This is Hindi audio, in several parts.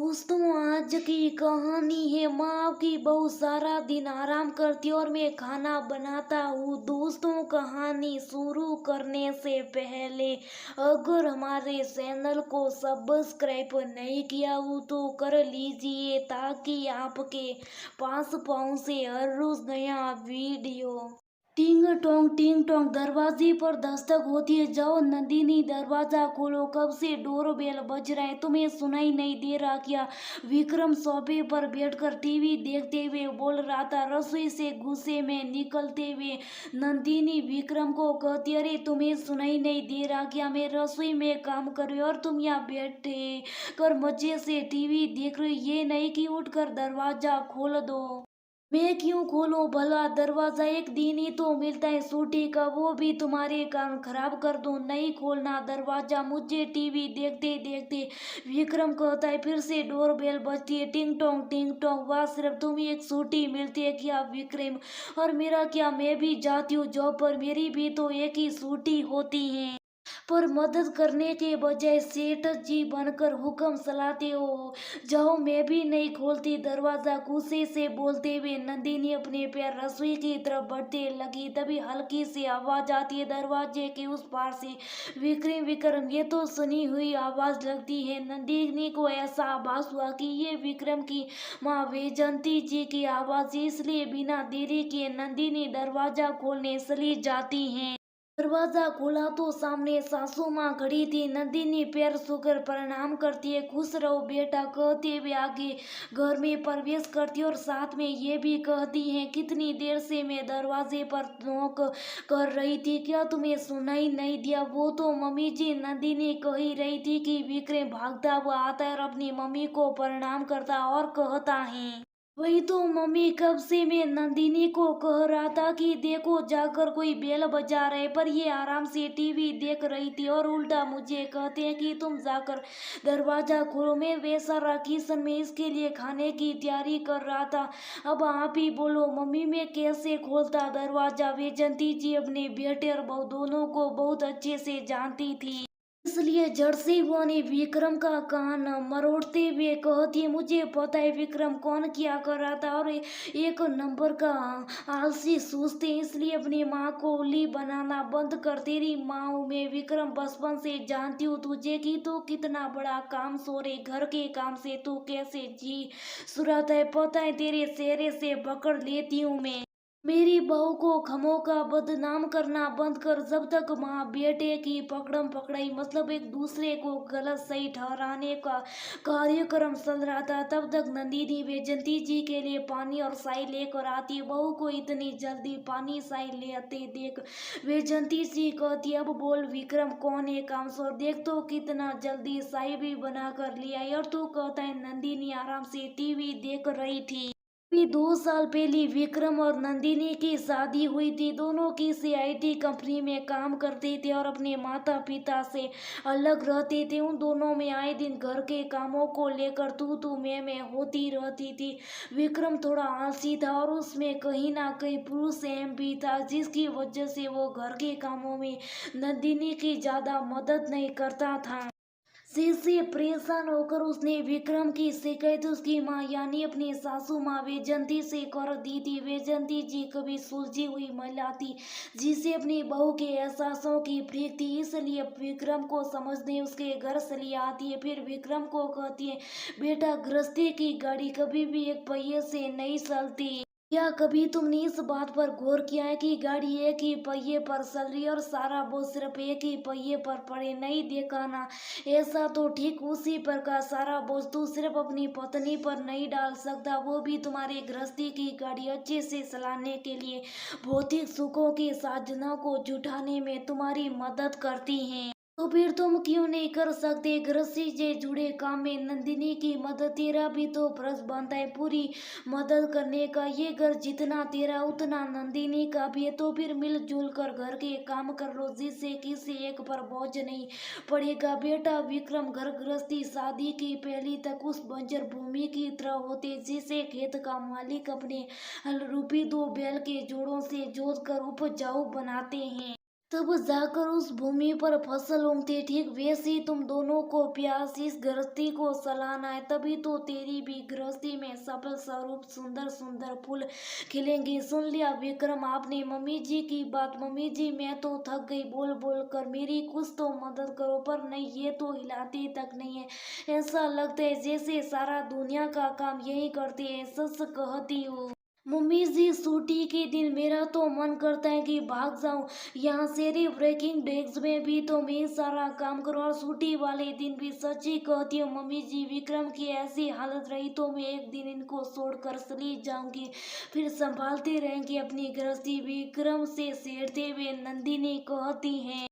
दोस्तों, आज की कहानी है माँ की बहू सारा दिन आराम करती और मैं खाना बनाता हूँ। दोस्तों, कहानी शुरू करने से पहले अगर हमारे चैनल को सब्सक्राइब नहीं किया हो तो कर लीजिए ताकि आपके पास पहुँचे हर रोज नया वीडियो। टिंग टोंग दरवाजे पर दस्तक होती है। जाओ नंदिनी, दरवाजा खोलो। कब से डोरबेल बज रहा है, तुम्हें सुनाई नहीं दे रहा क्या? विक्रम सोफे पर बैठकर टीवी देखते हुए बोल रहा था। रसोई से गुस्से में निकलते हुए नंदिनी विक्रम को कहती, अरे तुम्हें सुनाई नहीं दे रहा क्या? मैं रसोई में काम कर रही हूँ और तुम यहाँ बैठे कर मजे से टीवी देख रहे हो। ये नहीं कि उठकर दरवाजा खोल दो। मैं क्यों खोलूं भला दरवाजा? एक दिन ही तो मिलता है छुट्टी का, वो भी तुम्हारे कारण खराब कर दूं। नहीं खोलना दरवाजा मुझे। टीवी देखते देखते विक्रम कहता है। फिर से डोरबेल बजती है। टिंग टोंग। वाह, सिर्फ तुम ही एक छुट्टी मिलती है क्या विक्रम? और मेरा क्या? मैं भी जाती हूँ जॉब पर, मेरी भी तो एक ही छुट्टी होती है। पर मदद करने के बजाय सेठ जी बनकर हुक्म चलाते हो। जाओ, मैं भी नहीं खोलती दरवाजा, गुस्से से बोलते हुए नंदिनी अपने पैर रसोई की तरफ बढ़ते लगी। तभी हल्की सी आवाज आती है दरवाजे के उस पार से। विक्रम विक्रम, ये तो सुनी हुई आवाज लगती है। नंदिनी को ऐसा आभास हुआ कि ये विक्रम की माँ वैजंती जी की आवाज, इसलिए बिना देरी किए नंदिनी दरवाजा खोलने चली जाती है। दरवाजा खोला तो सामने सासू माँ खड़ी थी। नंदिनी पैर छूकर प्रणाम करती है। खुश रहो बेटा कहते हुए आगे घर में प्रवेश करती है और साथ में ये भी कहती है, कितनी देर से मैं दरवाजे पर नॉक कर रही थी, क्या तुम्हें सुनाई नहीं दिया? वो तो मम्मी जी, नंदिनी कह ही रही थी कि विक्रम भागता हुआ आता है और अपनी मम्मी को प्रणाम करता और कहता है, वही तो मम्मी, कब से मैं नंदिनी को कह रहा था कि देखो जाकर कोई बेल बजा रहे, पर ये आराम से टीवी देख रही थी और उल्टा मुझे कहते हैं कि तुम जाकर दरवाजा खोलो। मैं बेचारा किचन में इसके लिए खाने की तैयारी कर रहा था। अब आप ही बोलो मम्मी, मैं कैसे खोलता दरवाजा? वैजंती जी अपने बेटे और बहू दोनों को बहुत अच्छे से जानती थी, इसलिए जड़ से वो ने विक्रम का कान मरोड़ते हुए कहती है, मुझे पता है विक्रम कौन किया कर रहा था और एक नंबर का आलसी सूझते, इसलिए अपनी माँ को उल्ली बनाना बंद कर। तेरी माँ हूँ मैं विक्रम, बचपन से जानती हूँ तुझे कि तू कितना बड़ा काम सोरे, घर के काम से तू कैसे जी सुराता है। पता है तेरे चेहरे से पकड़ लेती हूँ मैं। मेरी बहू को खमों का बदनाम करना बंद कर। जब तक माँ बेटे की पकड़म पकड़ाई, मतलब एक दूसरे को गलत सही ठहराने का कार्यक्रम चल रहा था, तब तक नंदिनी वैजंती जी के लिए पानी और चाय लेकर आती। बहू को इतनी जल्दी पानी चाय ले आते देख वैजंती जी कहती, अब बोल विक्रम कौन है कामचोर, देख तो कितना जल्दी चाय भी बना कर ले आई। और तू कहता है नंदिनी आराम से टीवी देख रही थी। अभी 2 साल पहले विक्रम और नंदिनी की शादी हुई थी। दोनों किसी आईटी कंपनी में काम करते थे और अपने माता पिता से अलग रहते थे। उन दोनों में आए दिन घर के कामों को लेकर तू मैं होती रहती थी। विक्रम थोड़ा आलसी था और उसमें कहीं ना कहीं पुरुष एम भी था, जिसकी वजह से वो घर के कामों में नंदिनी की ज्यादा मदद नहीं करता था। से परेशान होकर उसने विक्रम की शिकायत उसकी माँ यानी अपनी सासू माँ वैजंती से कर दी थी। वैजंती जी कभी सुलझी हुई महिला थी, जिसे अपनी बहू के एहसासों की फिक्र थी, इसलिए विक्रम को समझने उसके घर चली आती है। फिर विक्रम को कहती है, बेटा गृहस्थी की गाड़ी कभी भी एक पहिए से नहीं चलती। क्या कभी तुमने इस बात पर गौर किया है कि गाड़ी एक ही पहिए पर चल रही है और सारा बोझ सिर्फ एक ही पहिए पर पड़े? नहीं देखा ना? ऐसा तो ठीक उसी प्रकार सारा बोझ तू सिर्फ अपनी पत्नी पर नहीं डाल सकता, वो भी तुम्हारी गृहस्थी की गाड़ी अच्छे से चलाने के लिए भौतिक सुखों के साधनों को जुटाने में तुम्हारी मदद करती हैं। तो फिर तुम क्यों नहीं कर सकते गृहस्थी से जुड़े काम में नंदिनी की मदद? तेरा भी तो फर्ज बनता है पूरी मदद करने का। ये घर जितना तेरा उतना नंदिनी का भी है, तो फिर मिलजुल कर घर के काम कर लो, जिससे किसी एक पर बोझ नहीं पड़ेगा। बेटा विक्रम, घर गृहस्थी शादी की पहली तक उस बंजर भूमि की तरह होते जिसे खेत का मालिक अपने हल रूपी 2 बैल के जोड़ों से जोत कर उपजाऊ बनाते हैं। तब जाकर उस भूमि पर फसल उगती। ठीक वैसे ही तुम दोनों को प्यास इस गृहस्थी को सलाहना है, तभी तो तेरी भी गृहस्थी में सफल स्वरूप सुंदर सुंदर फूल खिलेंगे। सुन लिया विक्रम आपने मम्मी जी की बात? मम्मी जी मैं तो थक गई बोल बोल कर, मेरी कुछ तो मदद करो। पर नहीं, ये तो हिलाते तक नहीं है, ऐसा लगता है जैसे सारा दुनिया का काम यही करते हैं। सच कहती हूँ मम्मी जी, छुट्टी के दिन मेरा तो मन करता है कि भाग जाऊं यहाँ से। रे ब्रेकिंग डेस्क में भी तो मैं सारा काम करूं, और छुट्टी वाले दिन भी। सच्ची कहती हूँ मम्मी जी, विक्रम की ऐसी हालत रही तो मैं एक दिन इनको छोड़कर चली जाऊंगी, फिर संभालते रहेंगे अपनी गृहस्थी। विक्रम से छेड़ते हुए नंदिनी कहती है,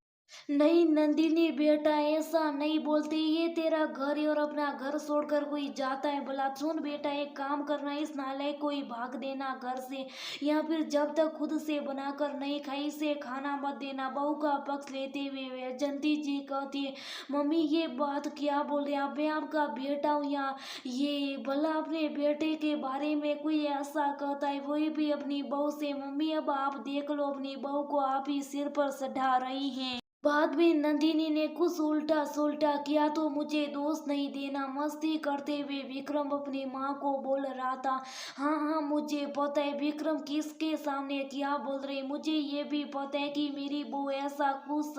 नहीं नंदिनी बेटा, ऐसा नहीं बोलते। ये तेरा घर है और अपना घर छोड़कर कोई जाता है भला? सुन बेटा, एक काम करना, इस नालायक को ही भाग देना घर से, या फिर जब तक खुद से बनाकर नहीं खाई से खाना मत देना। बहू का पक्ष लेते हुए वैजंती जी कहती है, मम्मी ये बात क्या बोल रहे हैं आप? मैं आपका बेटा हूँ या ये भला अपने बेटे के बारे में कोई ऐसा कहता है, वही भी अपनी बहू से? मम्मी अब आप देख लो, अपनी बहू को आप ही सिर पर चढ़ा रही हैं। बाद में नंदिनी ने कुछ उल्टा सुल्टा किया तो मुझे दोष नहीं देना। मस्ती करते हुए विक्रम अपनी माँ को बोल रहा था। हाँ हाँ मुझे पता है विक्रम किसके सामने क्या बोल रही, मुझे ये भी पता है कि मेरी बहू ऐसा कुछ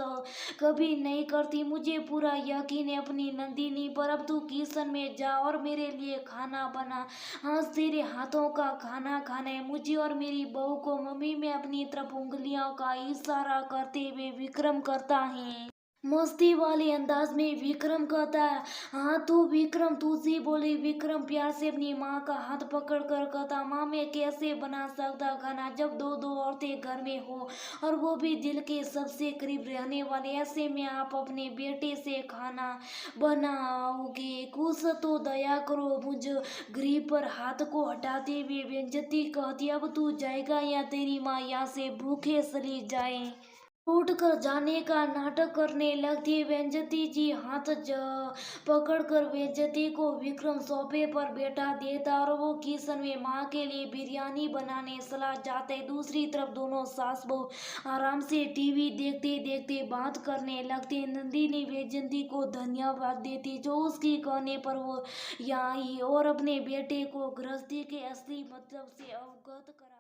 कभी नहीं करती। मुझे पूरा यकीन है अपनी नंदिनी पर। अब तू किचन में जा और मेरे लिए खाना बना। हाँ तेरे हाथों का खाना खाना है मुझे और मेरी बहू को। मम्मी मैं अपनी तरफ उंगलियों का इशारा करते हुए विक्रम करता है। मस्ती वाले अंदाज में विक्रम कहता है, हाँ तू विक्रम, तुझे बोली। विक्रम प्यार से अपनी माँ का हाथ पकड़ कर कहता, माँ मैं कैसे बना सकता खाना जब दो दो औरतें घर में हो, और वो भी दिल के सबसे करीब रहने वाले। ऐसे में आप अपने बेटे से खाना बनाओगे? कुछ तो दया करो। मुझ गृह पर हाथ को हटाते हुए व्यंजती कहती, अब तू जाएगा या तेरी माँ यहाँ से भूखे चली जाए? उठ कर जाने का नाटक करने लगती। व्यंजती जी हाथ पकड़कर व्यंजती को विक्रम सोफे पर बैठा देता और वो किचन में माँ के लिए बिरयानी बनाने चला जाता है। दूसरी तरफ दोनों सास बहू आराम से टीवी देखते देखते बात करने लगते। नंदिनी व्यंजती को धन्यवाद देती जो उसकी कहने पर वो यहाँ आई और अपने बेटे को गृहस्थी के असली मतलब से अवगत करा।